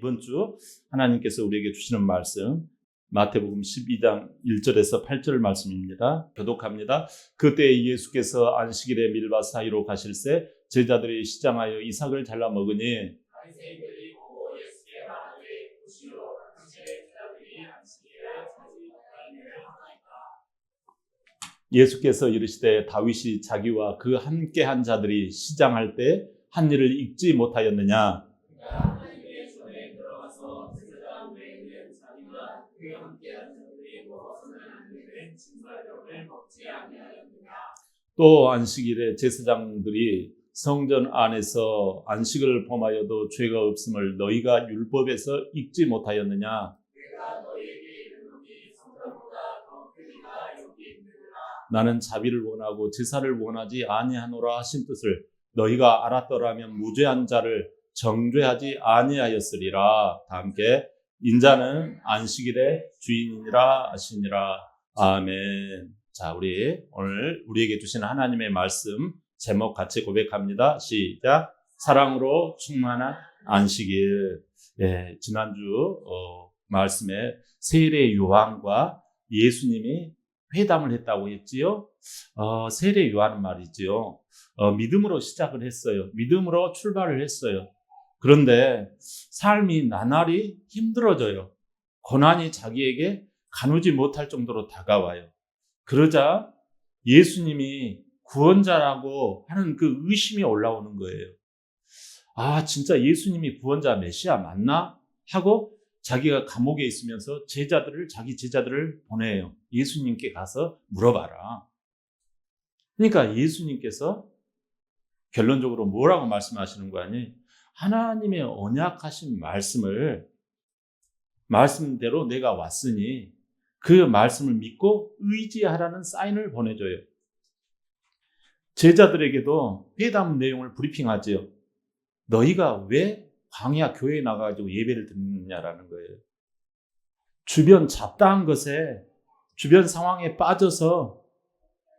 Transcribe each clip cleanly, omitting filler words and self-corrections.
이번 주 하나님께서 우리에게 주시는 말씀 마태복음 12장 1절에서 8절 말씀입니다. 교독합니다. 그때 예수께서 안식일에 밀밭 사이로 가실새 제자들이 시장하여 이삭을 잘라 먹으니 예수께서 이르시되 다윗이 자기와 그 함께한 자들이 시장할 때 한 일을 읽지 못하였느냐? 또 안식일에 제사장들이 성전 안에서 안식을 범하여도 죄가 없음을 너희가 율법에서 읽지 못하였느냐? 나는 자비를 원하고 제사를 원하지 아니하노라 하신 뜻을 너희가 알았더라면 무죄한 자를 정죄하지 아니하였으리라. 다 함께 인자는 안식일의 주인이니라 하시니라. 아멘. 자, 우리 오늘 우리에게 주신 하나님의 말씀 제목 같이 고백합니다. 시작. 사랑으로 충만한 안식일. 예, 지난주 말씀에 세례 요한과 예수님이 회담을 했다고 했지요. 세례 요한은 말이지요. 믿음으로 시작을 했어요. 믿음으로 출발을 했어요. 그런데 삶이 나날이 힘들어져요. 고난이 자기에게 가누지 못할 정도로 다가와요. 그러자 예수님이 구원자라고 하는 그 의심이 올라오는 거예요. 아, 진짜 예수님이 구원자 메시아 맞나? 하고 자기가 감옥에 있으면서 자기 제자들을 보내요. 예수님께 가서 물어봐라. 그러니까 예수님께서 결론적으로 뭐라고 말씀하시는 거 아니에요? 하나님의 언약하신 말씀대로 내가 왔으니 그 말씀을 믿고 의지하라는 사인을 보내줘요. 제자들에게도 회담 내용을 브리핑하지요. 너희가 왜 광야 교회에 나가가지고 예배를 듣느냐라는 거예요. 주변 잡다한 것에, 주변 상황에 빠져서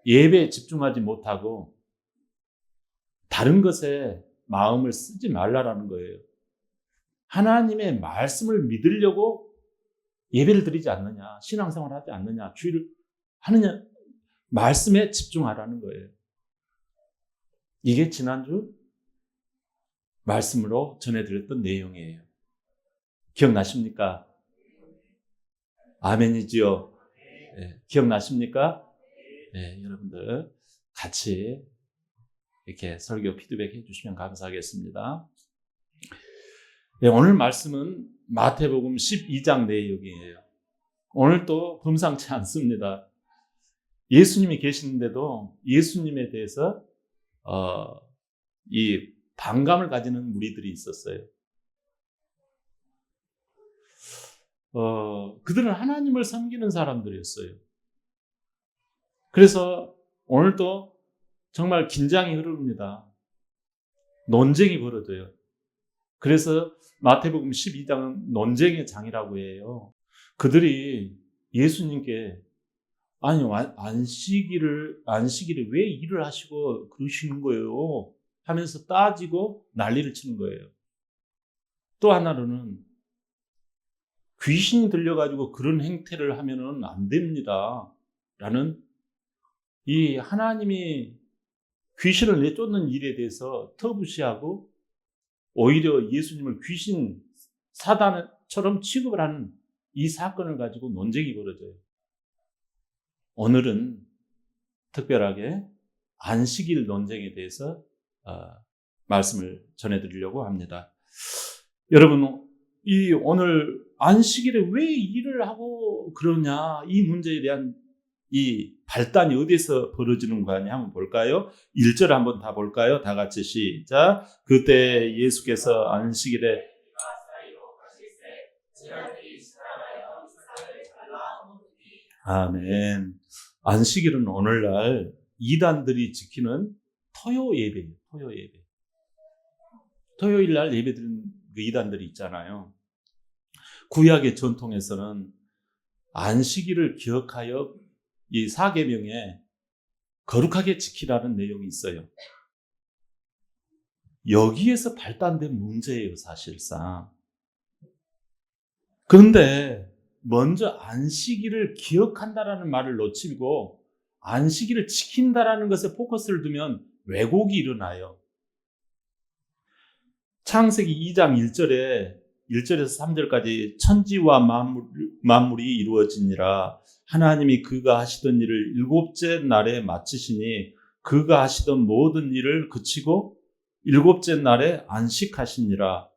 예배에 집중하지 못하고 다른 것에 마음을 쓰지 말라라는 거예요. 하나님의 말씀을 믿으려고 예배를 드리지 않느냐, 신앙생활 하지 않느냐, 주의를 하느냐, 말씀에 집중하라는 거예요. 이게 지난주 말씀으로 전해드렸던 내용이에요. 기억나십니까? 아멘이지요. 네, 기억나십니까? 네, 여러분들 같이 이렇게 설교 피드백 해주시면 감사하겠습니다. 네, 오늘 말씀은 마태복음 12장 내용이에요. 오늘 또 범상치 않습니다. 예수님이 계시는데도 예수님에 대해서 이 반감을 가지는 무리들이 있었어요. 그들은 하나님을 섬기는 사람들이었어요. 그래서 오늘도 정말 긴장이 흐릅니다. 논쟁이 벌어져요. 그래서 마태복음 12장은 논쟁의 장이라고 해요. 그들이 예수님께 아니 안식일에 왜 일을 하시고 그러시는 거예요? 하면서 따지고 난리를 치는 거예요. 또 하나로는 귀신이 들려가지고 그런 행태를 하면은 안 됩니다. 라는 이 하나님이 귀신을 내쫓는 일에 대해서 터부시하고 오히려 예수님을 귀신 사단처럼 취급을 하는 이 사건을 가지고 논쟁이 벌어져요. 오늘은 특별하게 안식일 논쟁에 대해서 말씀을 전해드리려고 합니다. 여러분, 오늘 안식일에 왜 일을 하고 그러냐, 이 문제에 대한 이 발단이 어디서 벌어지는 거냐 한번 볼까요? 1절 한번 다 볼까요? 다 같이 시작. 그때 예수께서 안식일에 아멘. 안식일은 오늘날 이단들이 지키는 토요 예배예요. 토요 예배. 토요일 날 예배드리는 그 이단들이 있잖아요. 구약의 전통에서는 안식일을 기억하여 이 사계명에 거룩하게 지키라는 내용이 있어요. 여기에서 발단된 문제예요, 사실상. 그런데 먼저 안식일을 기억한다라는 말을 놓치고 안식일을 지킨다라는 것에 포커스를 두면 왜곡이 일어나요. 창세기 2장 1절에서 3절까지 천지와 만물이 이루어지니라. 하나님이 그가 하시던 일을 일곱째 날에 마치시니 그가 하시던 모든 일을 그치고 일곱째 날에 안식하시니라.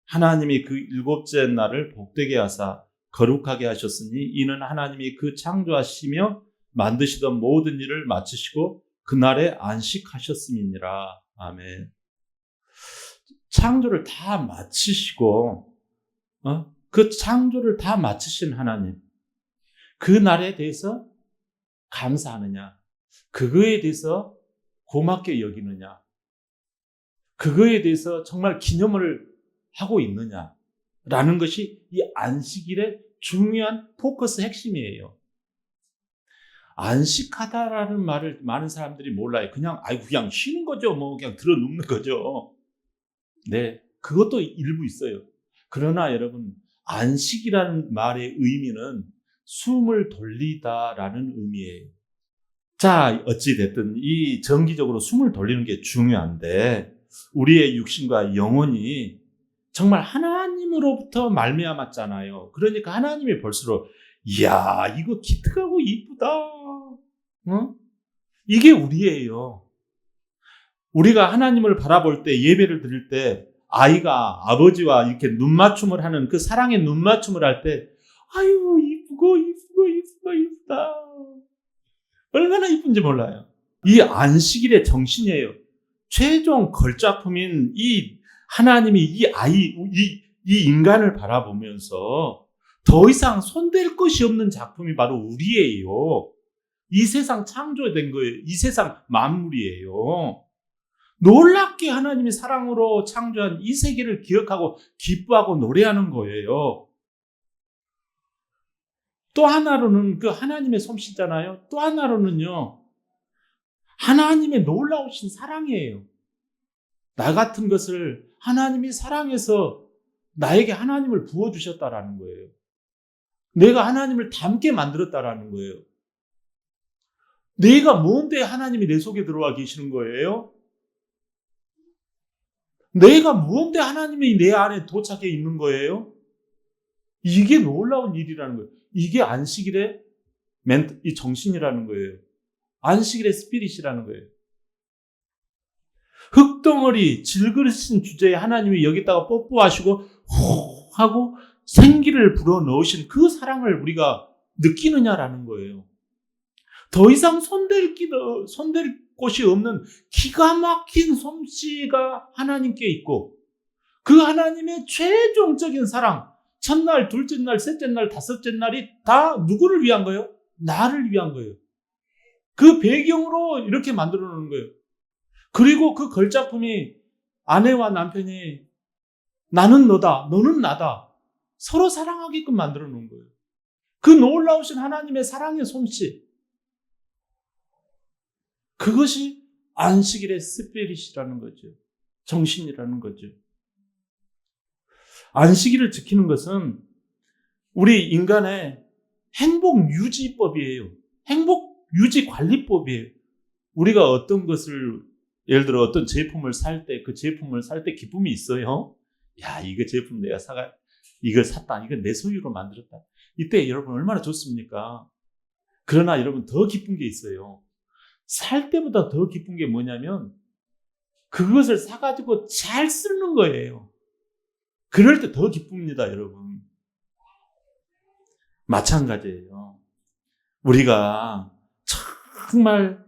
하나님이 그 일곱째 날을 복되게 하사 거룩하게 하셨으니 이는 하나님이 그 창조하시며 만드시던 모든 일을 마치시고 그날에 안식하셨음이니라. 아멘. 창조를 다 마치시고 그 창조를 다 마치신 하나님, 그 날에 대해서 감사하느냐, 그거에 대해서 고맙게 여기느냐, 그거에 대해서 정말 기념을 하고 있느냐라는 것이 이 안식일의 중요한 포커스 핵심이에요. 안식하다라는 말을 많은 사람들이 몰라요. 그냥 쉬는 거죠. 그냥 들어 눕는 거죠. 네, 그것도 일부 있어요. 그러나 여러분, 안식이라는 말의 의미는 숨을 돌리다라는 의미예요. 자, 어찌됐든 이 정기적으로 숨을 돌리는 게 중요한데 우리의 육신과 영혼이 정말 하나님으로부터 말미암았잖아요. 그러니까 하나님이 볼수록 이야, 이거 기특하고 이쁘다. 이게 우리예요. 우리가 하나님을 바라볼 때, 예배를 드릴 때 아이가 아버지와 이렇게 눈맞춤을 하는 그 사랑의 눈맞춤을 할 때 아유, 이쁘다. 얼마나 이쁜지 몰라요. 이 안식일의 정신이에요. 최종 걸작품인 이 하나님이 이 인간을 바라보면서 더 이상 손댈 것이 없는 작품이 바로 우리예요. 이 세상 창조된 거예요. 이 세상 만물이에요. 놀랍게 하나님이 사랑으로 창조한 이 세계를 기억하고 기뻐하고 노래하는 거예요. 또 하나로는 그 하나님의 솜씨잖아요. 또 하나로는요, 하나님의 놀라우신 사랑이에요. 나 같은 것을 하나님이 사랑해서 나에게 하나님을 부어주셨다라는 거예요. 내가 하나님을 닮게 만들었다라는 거예요. 내가 뭔데 하나님이 내 속에 들어와 계시는 거예요? 내가 뭔데 하나님이 내 안에 도착해 있는 거예요? 이게 놀라운 일이라는 거예요. 이게 안식일의 이 정신이라는 거예요. 안식일의 스피릿이라는 거예요. 흙덩어리 질그릇인 주제에 하나님이 여기다가 뽀뽀하시고 호 하고 생기를 불어넣으신 그 사랑을 우리가 느끼느냐라는 거예요. 더 이상 손댈 곳이 없는 기가 막힌 솜씨가 하나님께 있고 그 하나님의 최종적인 사랑, 첫날, 둘째 날, 셋째 날, 다섯째 날이 다 누구를 위한 거예요? 나를 위한 거예요. 그 배경으로 이렇게 만들어 놓는 거예요. 그리고 그 걸작품이 아내와 남편이 나는 너다, 너는 나다 서로 사랑하게끔 만들어 놓은 거예요. 그 놀라우신 하나님의 사랑의 솜씨, 그것이 안식일의 스피릿이라는 거죠. 정신이라는 거죠. 안식일을 지키는 것은 우리 인간의 행복 유지법이에요. 행복 유지 관리법이에요. 우리가 어떤 것을, 예를 들어 어떤 제품을 살 때, 그 제품을 살 때 기쁨이 있어요. 야, 이거 제품 내가 이걸 샀다. 이거 내 소유로 만들었다. 이때 여러분 얼마나 좋습니까? 그러나 여러분 더 기쁜 게 있어요. 살 때보다 더 기쁜 게 뭐냐면 그것을 사가지고 잘 쓰는 거예요. 그럴 때 더 기쁩니다, 여러분. 마찬가지예요. 우리가 정말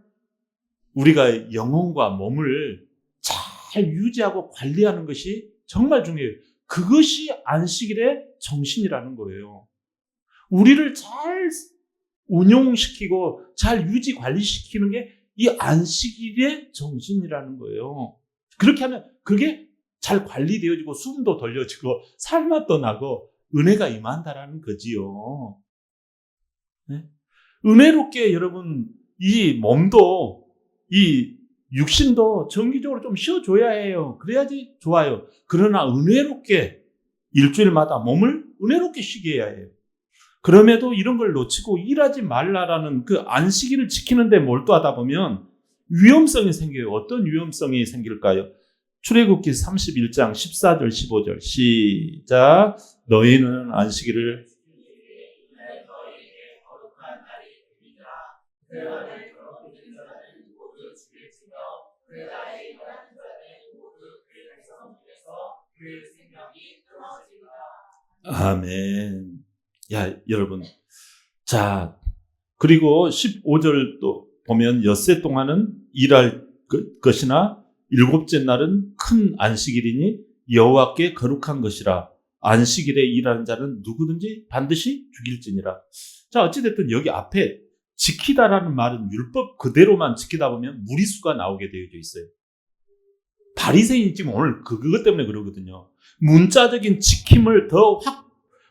우리가 영혼과 몸을 잘 유지하고 관리하는 것이 정말 중요해요. 그것이 안식일의 정신이라는 거예요. 우리를 잘 운용시키고 잘 유지 관리시키는 게 이 안식일의 정신이라는 거예요. 그렇게 하면 그게 잘 관리되어지고 숨도 돌려지고 살맛도 나고 은혜가 임한다라는 거지요. 네? 은혜롭게 여러분 이 몸도 이 육신도 정기적으로 좀 쉬어줘야 해요. 그래야지 좋아요. 그러나 은혜롭게 일주일마다 몸을 은혜롭게 쉬게 해야 해요. 그럼에도 이런 걸 놓치고 일하지 말라라는 그 안식일을 지키는 데 몰두하다 보면 위험성이 생겨요. 어떤 위험성이 생길까요? 출애굽기 31장 14절 15절 시작. 너희는 안식일을 아멘. 야, 여러분. 자, 그리고 15절도 보면 엿새 동안은 일할 것이나 일곱째 날은 큰 안식일이니 여호와께 거룩한 것이라. 안식일에 일하는 자는 누구든지 반드시 죽일지니라. 자, 어찌됐든 여기 앞에 지키다라는 말은 율법 그대로만 지키다 보면 무리수가 나오게 되어져 있어요. 바리새인이 지금 오늘 그것 때문에 그러거든요. 문자적인 지킴을 더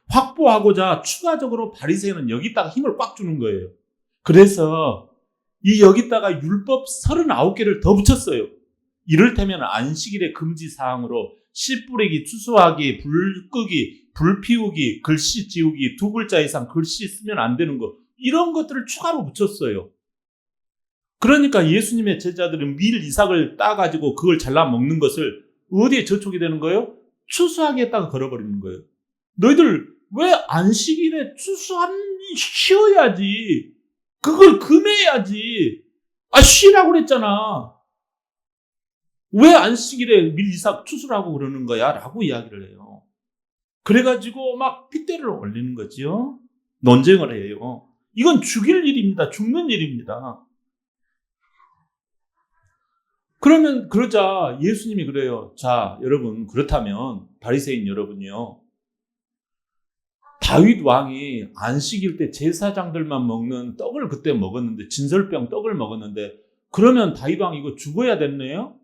확보하고자 추가적으로 바리새인은 여기다가 힘을 꽉 주는 거예요. 그래서 이 여기다가 율법 39개를 더 붙였어요. 이를테면 안식일의 금지 사항으로 씨 뿌리기, 추수하기, 불 끄기, 불 피우기, 글씨 지우기, 2글자 이상 글씨 쓰면 안 되는 거, 이런 것들을 추가로 붙였어요. 그러니까 예수님의 제자들은 밀 이삭을 따가지고 그걸 잘라 먹는 것을 어디에 저촉이 되는 거예요? 추수하기에다가 걸어버리는 거예요. 너희들 왜 안식일에 쉬어야지. 그걸 금해야지. 쉬라고 그랬잖아. 왜 안식일에 밀 이삭 추수라고 그러는 거야? 라고 이야기를 해요. 그래가지고 막 핏대를 올리는 거지요. 논쟁을 해요. 이건 죽일 일입니다. 죽는 일입니다. 그러자 예수님이 그래요. 자, 여러분, 그렇다면 바리새인 여러분이요. 다윗 왕이 안식일 때 제사장들만 먹는 떡을 그때 먹었는데, 진설병 떡을 먹었는데, 그러면 다윗 왕 이거 죽어야 됐네요?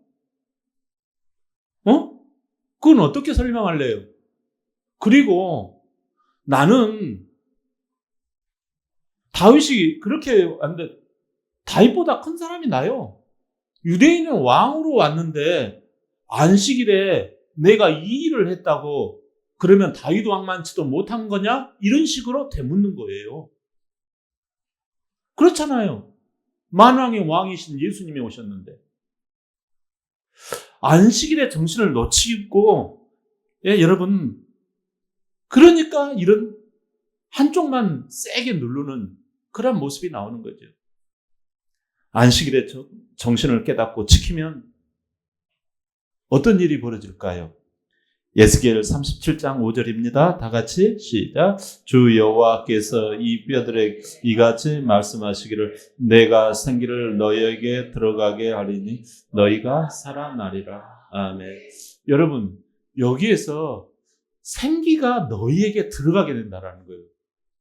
그건 어떻게 설명할래요? 그리고 나는 다윗이 그렇게 왔는데 다윗보다 큰 사람이 나요. 유대인은 왕으로 왔는데 안식일에 내가 이 일을 했다고 그러면 다윗 왕만치도 못한 거냐? 이런 식으로 되묻는 거예요. 그렇잖아요. 만왕의 왕이신 예수님이 오셨는데 안식일의 정신을 놓치고 여러분, 그러니까 이런 한쪽만 세게 누르는 그런 모습이 나오는 거죠. 안식일의 정신을 깨닫고 지키면 어떤 일이 벌어질까요? 에스겔 37장 5절입니다. 다 같이 시작. 주 여호와께서 이 뼈들에게 이같이 말씀하시기를 내가 생기를 너희에게 들어가게 하리니 너희가 살아나리라. 아멘. 여러분, 여기에서 생기가 너희에게 들어가게 된다라는 거예요.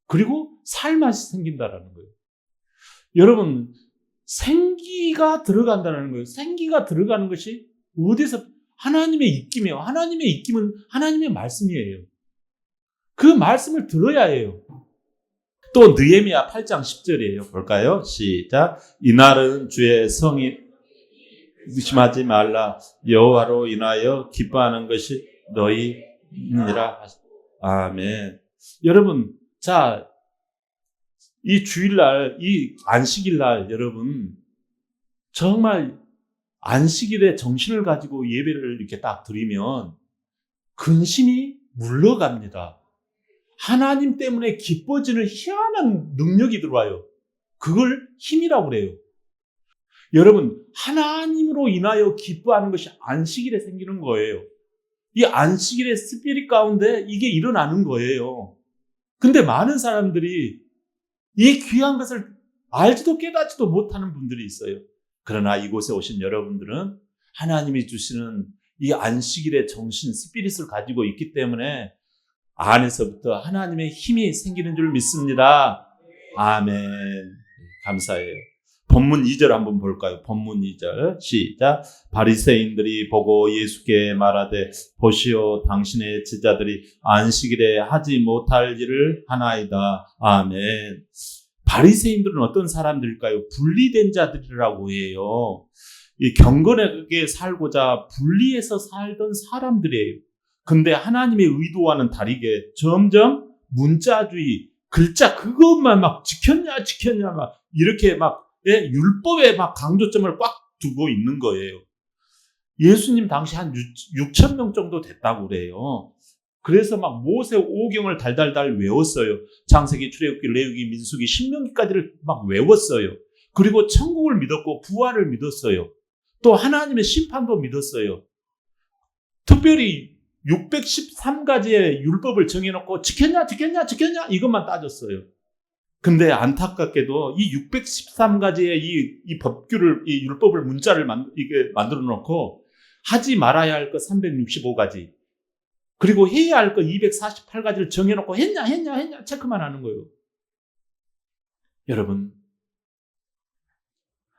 그리고 살맛이 생긴다라는 거예요. 여러분, 생기가 들어간다는 거예요. 생기가 들어가는 것이 어디서? 하나님의 입김이에요. 하나님의 입김은 하나님의 말씀이에요. 그 말씀을 들어야 해요. 또 느헤미야 8장 10절이에요. 볼까요? 시작. 이날은 주의 성이 의심하지 말라. 여호와로 인하여 기뻐하는 것이 너희니라. 아멘. 여러분, 자, 이 주일날, 이 안식일날 여러분 정말 안식일에 정신을 가지고 예배를 이렇게 딱 드리면 근심이 물러갑니다. 하나님 때문에 기뻐지는 희한한 능력이 들어와요. 그걸 힘이라고 그래요. 여러분, 하나님으로 인하여 기뻐하는 것이 안식일에 생기는 거예요. 이 안식일의 스피릿 가운데 이게 일어나는 거예요. 근데 많은 사람들이 이 귀한 것을 알지도 깨닫지도 못하는 분들이 있어요. 그러나 이곳에 오신 여러분들은 하나님이 주시는 이 안식일의 정신, 스피릿을 가지고 있기 때문에 안에서부터 하나님의 힘이 생기는 줄 믿습니다. 아멘. 감사해요. 본문 2절 한번 볼까요? 본문 2절 시작. 바리새인들이 보고 예수께 말하되 보시오 당신의 제자들이 안식일에 하지 못할 일을 하나이다. 아멘. 바리새인들은 어떤 사람들일까요? 분리된 자들이라고 해요. 이 경건하게 살고자 분리해서 살던 사람들이에요. 근데 하나님의 의도와는 다르게 점점 문자주의, 글자 그것만 막 지켰냐 막 이렇게 막 율법에 막 강조점을 꽉 두고 있는 거예요. 예수님 당시 한 6천 명 정도 됐다고 그래요. 그래서 막 모세 오경을 달달달 외웠어요. 창세기, 출애굽기, 레위기, 민수기, 신명기까지를 막 외웠어요. 그리고 천국을 믿었고 부활을 믿었어요. 또 하나님의 심판도 믿었어요. 특별히 613가지의 율법을 정해놓고 지켰냐 이것만 따졌어요. 근데 안타깝게도 이 613가지의 이 법규를, 이 율법을 문자를 만들어 놓고 하지 말아야 할 것 365가지, 그리고 해야 할 것 248가지를 정해놓고 했냐 체크만 하는 거예요. 여러분,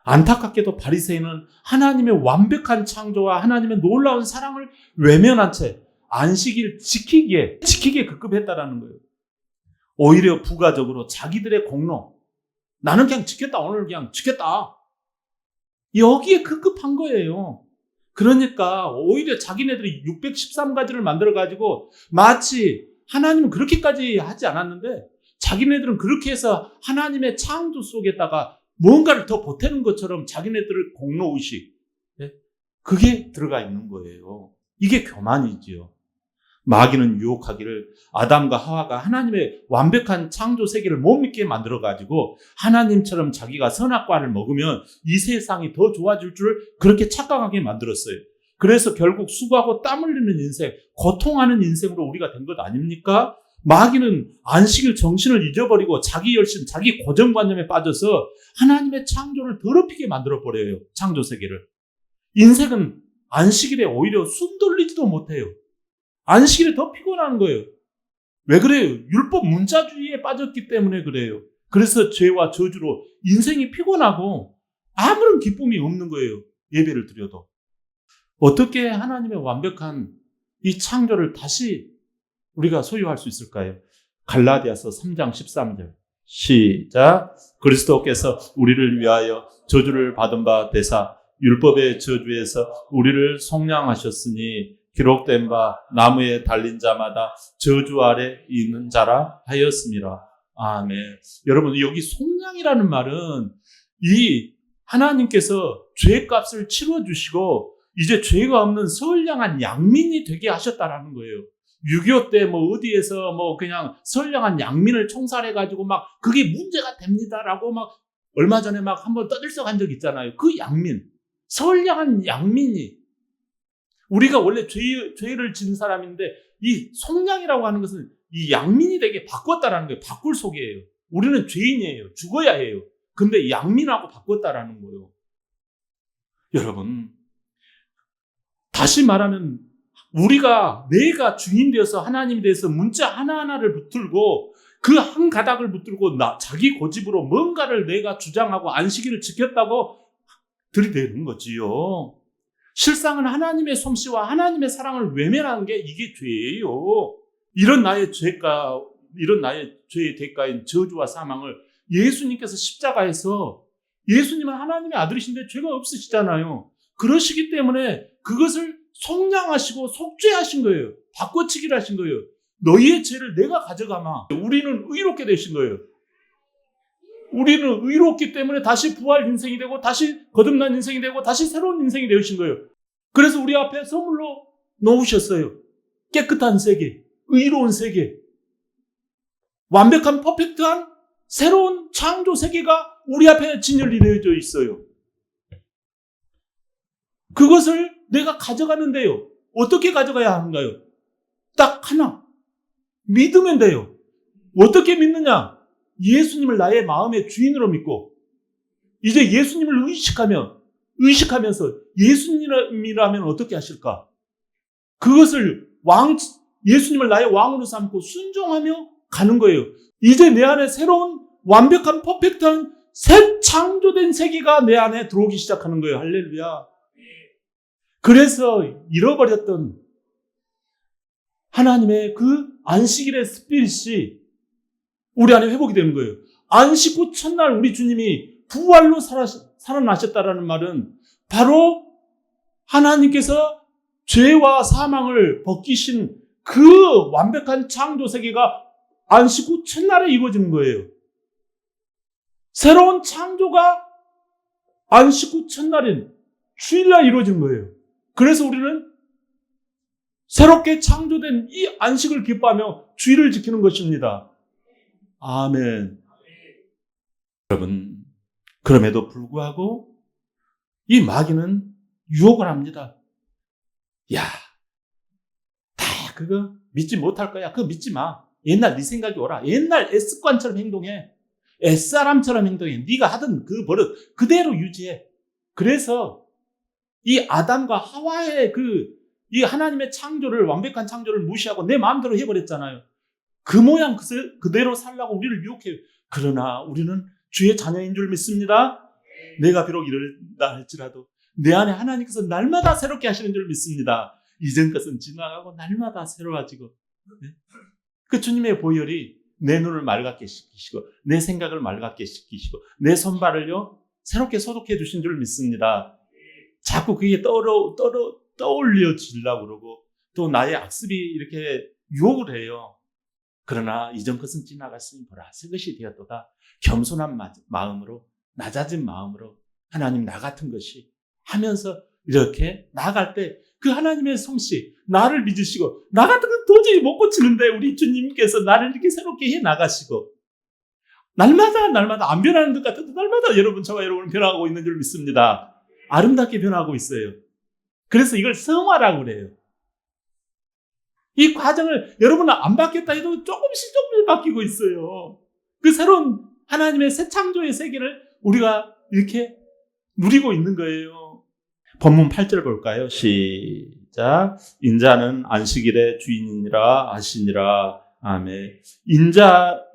안타깝게도 바리새인은 하나님의 완벽한 창조와 하나님의 놀라운 사랑을 외면한 채 안식일 지키기에 급급했다라는 거예요. 오히려 부가적으로 자기들의 공로, 나는 그냥 지켰다, 오늘 그냥 지켰다, 여기에 급급한 거예요. 그러니까 오히려 자기네들이 613가지를 만들어가지고 마치 하나님은 그렇게까지 하지 않았는데 자기네들은 그렇게 해서 하나님의 창조 속에다가 뭔가를 더 보태는 것처럼 자기네들의 공로의식, 그게 들어가 있는 거예요. 이게 교만이지요. 마귀는 유혹하기를 아담과 하와가 하나님의 완벽한 창조 세계를 못 믿게 만들어가지고 하나님처럼 자기가 선악과를 먹으면 이 세상이 더 좋아질 줄 그렇게 착각하게 만들었어요. 그래서 결국 수고하고 땀 흘리는 인생, 고통하는 인생으로 우리가 된 것 아닙니까? 마귀는 안식일 정신을 잊어버리고 자기 열심, 자기 고정관념에 빠져서 하나님의 창조를 더럽히게 만들어버려요. 창조 세계를. 인생은 안식일에 오히려 숨 돌리지도 못해요. 안식일에 더 피곤한 거예요. 왜 그래요? 율법 문자주의에 빠졌기 때문에 그래요. 그래서 죄와 저주로 인생이 피곤하고 아무런 기쁨이 없는 거예요. 예배를 드려도. 어떻게 하나님의 완벽한 이 창조를 다시 우리가 소유할 수 있을까요? 갈라디아서 3장 13절 시작. 그리스도께서 우리를 위하여 저주를 받은 바 되사 율법의 저주에서 우리를 속량하셨으니 기록된 바 나무에 달린 자마다 저주 아래 있는 자라 하였습니다. 아멘. 여러분, 여기 속량이라는 말은 이 하나님께서 죄값을 치러주시고 이제 죄가 없는 선량한 양민이 되게 하셨다라는 거예요. 6.25 때 어디에서 그냥 선량한 양민을 총살해가지고 막 그게 문제가 됩니다라고 막 얼마 전에 막 한번 떠들썩한 적 있잖아요. 그 양민, 선량한 양민이, 우리가 원래 죄를 지은 사람인데 이 속량이라고 하는 것은 이 양민이 되게 바꿨다라는 거예요. 바꿀 속이에요. 우리는 죄인이에요. 죽어야 해요. 근데 양민하고 바꿨다라는 거예요. 여러분, 다시 말하면 내가 주인 되어서 하나님에 대해서 문자 하나하나를 붙들고 그 한 가닥을 붙들고 자기 고집으로 뭔가를 내가 주장하고 안식일을 지켰다고 들이대는 거지요. 실상은 하나님의 솜씨와 하나님의 사랑을 외면하는 게 이게 죄예요. 이런 나의 죄의 대가인 저주와 사망을 예수님께서 십자가에서, 예수님은 하나님의 아들이신데 죄가 없으시잖아요. 그러시기 때문에 그것을 속량하시고 속죄하신 거예요. 바꿔치기를 하신 거예요. 너희의 죄를 내가 가져가마. 우리는 의롭게 되신 거예요. 우리는 의롭기 때문에 다시 부활 인생이 되고 다시 거듭난 인생이 되고 다시 새로운 인생이 되신 거예요. 그래서 우리 앞에 선물로 놓으셨어요. 깨끗한 세계, 의로운 세계, 완벽한 퍼펙트한 새로운 창조 세계가 우리 앞에 진열이 되어져 있어요. 그것을 내가 가져가는데요. 어떻게 가져가야 하는가요? 딱 하나. 믿으면 돼요. 어떻게 믿느냐? 예수님을 나의 마음의 주인으로 믿고 이제 예수님을 의식하면서 예수님이라면 어떻게 하실까? 그것을 예수님을 나의 왕으로 삼고 순종하며 가는 거예요. 이제 내 안에 새로운 완벽한 퍼펙트한 새 창조된 세계가 내 안에 들어오기 시작하는 거예요. 할렐루야. 그래서 잃어버렸던 하나님의 그 안식일의 스피릿이 우리 안에 회복이 되는 거예요. 안식 후 첫날 우리 주님이 부활로 살아나셨다라는 말은 바로 하나님께서 죄와 사망을 벗기신 그 완벽한 창조 세계가 안식 후 첫날에 이루어지는 거예요. 새로운 창조가 안식 후 첫날인 주일날 이루어진 거예요. 그래서 우리는 새롭게 창조된 이 안식을 기뻐하며 주일을 지키는 것입니다. 아멘. 여러분, 그럼에도 불구하고 이 마귀는 유혹을 합니다. 야, 다 그거 믿지 못할 거야. 그거 믿지 마. 옛날 네 생각이 오라. 옛날 S관처럼 행동해. S사람처럼 행동해. 네가 하던 그 버릇 그대로 유지해. 그래서 이 아담과 하와의 이 하나님의 창조를, 완벽한 창조를 무시하고 내 마음대로 해버렸잖아요. 그 모양 그대로 살라고 우리를 유혹해요. 그러나 우리는 주의 자녀인 줄 믿습니다. 내가 비록 이런다 할지라도 내 안에 하나님께서 날마다 새롭게 하시는 줄 믿습니다. 이전 것은 지나가고 날마다 새로워지고, 그 주님의 보혈이 내 눈을 맑게 시키시고 내 생각을 맑게 시키시고 내 손발을요 새롭게 소독해 주신 줄 믿습니다. 자꾸 그게 떠올려지려고 그러고 또 나의 악습이 이렇게 유혹을 해요. 그러나 이전 것은 지나갔으니 보라 새 것이 되었도다. 겸손한 마음으로, 낮아진 마음으로 하나님 나 같은 것이 하면서 이렇게 나아갈 때 그 하나님의 솜씨, 나를 믿으시고 나 같은 건 도저히 못 고치는데 우리 주님께서 나를 이렇게 새롭게 해 나가시고 날마다 안 변하는 것 같아도 날마다 저와 여러분은 변화하고 있는 줄 믿습니다. 아름답게 변하고 있어요. 그래서 이걸 성화라고 그래요. 이 과정을 여러분은 안 바뀌었다 해도 조금씩 바뀌고 있어요. 그 새로운 하나님의 새 창조의 세계를 우리가 이렇게 누리고 있는 거예요. 본문 8절 볼까요? 시작. 인자는 안식일의 주인이라 하시니라. 아멘.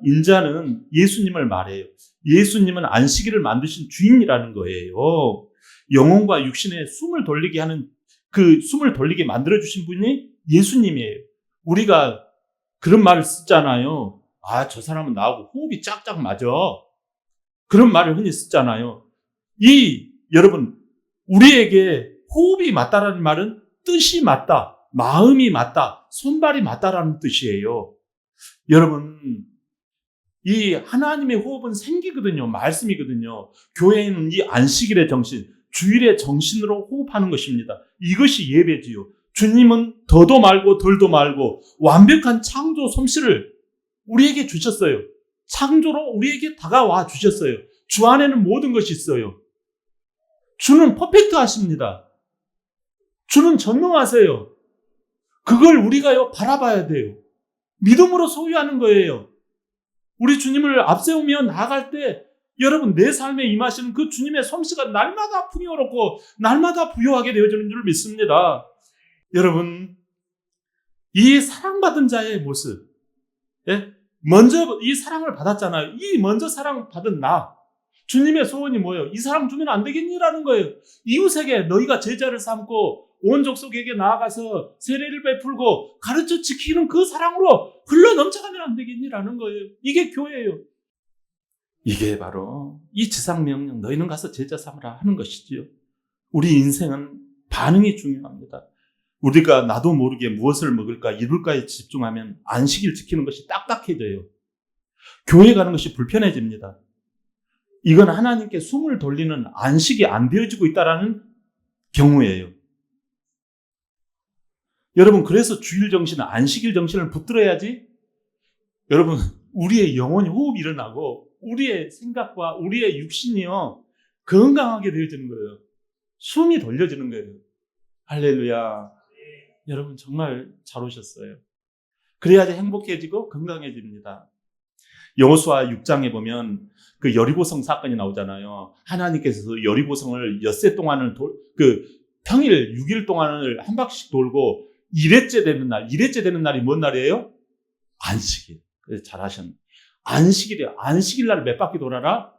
인자는 예수님을 말해요. 예수님은 안식일을 만드신 주인이라는 거예요. 영혼과 육신의 숨을 돌리게 하는 그 숨을 돌리게 만들어주신 분이 예수님이에요. 우리가 그런 말을 쓰잖아요. 아, 저 사람은 나하고 호흡이 짝짝 맞아. 그런 말을 흔히 쓰잖아요. 여러분, 우리에게 호흡이 맞다라는 말은 뜻이 맞다, 마음이 맞다, 손발이 맞다라는 뜻이에요. 여러분, 이 하나님의 호흡은 생기거든요. 말씀이거든요. 교회는 이 안식일의 정신, 주일의 정신으로 호흡하는 것입니다. 이것이 예배지요. 주님은 더도 말고 덜도 말고 완벽한 창조 솜씨를 우리에게 주셨어요. 창조로 우리에게 다가와 주셨어요. 주 안에는 모든 것이 있어요. 주는 퍼펙트 하십니다. 주는 전능하세요. 그걸 우리가요 바라봐야 돼요. 믿음으로 소유하는 거예요. 우리 주님을 앞세우며 나아갈 때 여러분 내 삶에 임하시는 그 주님의 솜씨가 날마다 풍요롭고 날마다 부요하게 되어지는 줄 믿습니다. 여러분, 이 사랑받은 자의 모습, 먼저 이 사랑을 받았잖아요. 이 먼저 사랑받은 나, 주님의 소원이 뭐예요? 이 사랑 주면 안 되겠니라는 거예요. 이웃에게 너희가 제자를 삼고 온 족속에게 나아가서 세례를 베풀고 가르쳐 지키는 그 사랑으로 흘러 넘쳐가면 안 되겠니라는 거예요. 이게 교회예요. 이게 바로 이 지상명령 너희는 가서 제자 삼으라 하는 것이지요. 우리 인생은 반응이 중요합니다. 우리가 나도 모르게 무엇을 먹을까 이룰까에 집중하면 안식일 지키는 것이 딱딱해져요. 교회 가는 것이 불편해집니다. 이건 하나님께 숨을 돌리는 안식이 안 되어지고 있다는 경우예요. 여러분, 그래서 주일 정신은 안식일 정신을 붙들어야지 여러분 우리의 영혼이 호흡이 일어나고 우리의 생각과 우리의 육신이요 건강하게 되어지는 거예요. 숨이 돌려지는 거예요. 할렐루야. 여러분 정말 잘 오셨어요. 그래야지 행복해지고 건강해집니다. 여호수아 6장에 보면 그 여리고성 사건이 나오잖아요. 하나님께서 여리고성을 엿새 동안을 평일 6일 동안을 한 바퀴씩 돌고 1회째 되는 날이 뭔 날이에요? 안식일. 그래서 잘하셨네. 안식일이에요. 안식일 날 몇 바퀴 돌아라?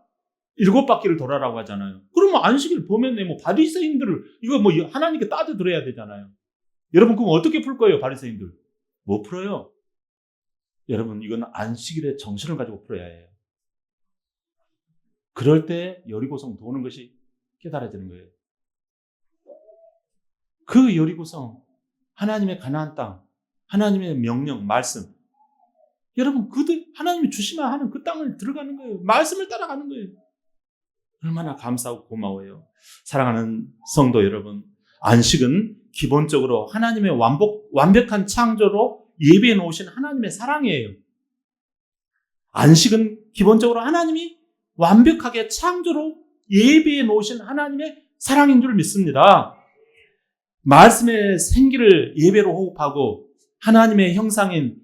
7바퀴를 돌아라고 하잖아요. 그러면 안식일 보면 바리새인들을 이거 하나님께 따져 들어야 되잖아요. 여러분 그럼 어떻게 풀 거예요, 바리새인들? 못 풀어요. 여러분 이건 안식일의 정신을 가지고 풀어야 해요. 그럴 때 여리고성 도는 것이 깨달아지는 거예요. 그 여리고성 하나님의 가나안 땅, 하나님의 명령, 말씀. 여러분, 하나님이 주시면 하는 그 땅을 들어가는 거예요. 말씀을 따라가는 거예요. 얼마나 감사하고 고마워요. 사랑하는 성도 여러분, 안식은 기본적으로 하나님의 완벽한 창조로 예비해 놓으신 하나님의 사랑이에요. 안식은 기본적으로 하나님이 완벽하게 창조로 예비해 놓으신 하나님의 사랑인 줄 믿습니다. 말씀의 생기를 예배로 호흡하고 하나님의 형상인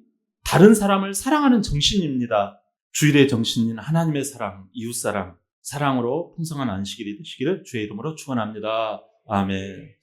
다른 사람을 사랑하는 정신입니다. 주일의 정신인 하나님의 사랑, 이웃사랑, 사랑으로 풍성한 안식일이 되시기를 주의 이름으로 축원합니다. 아멘.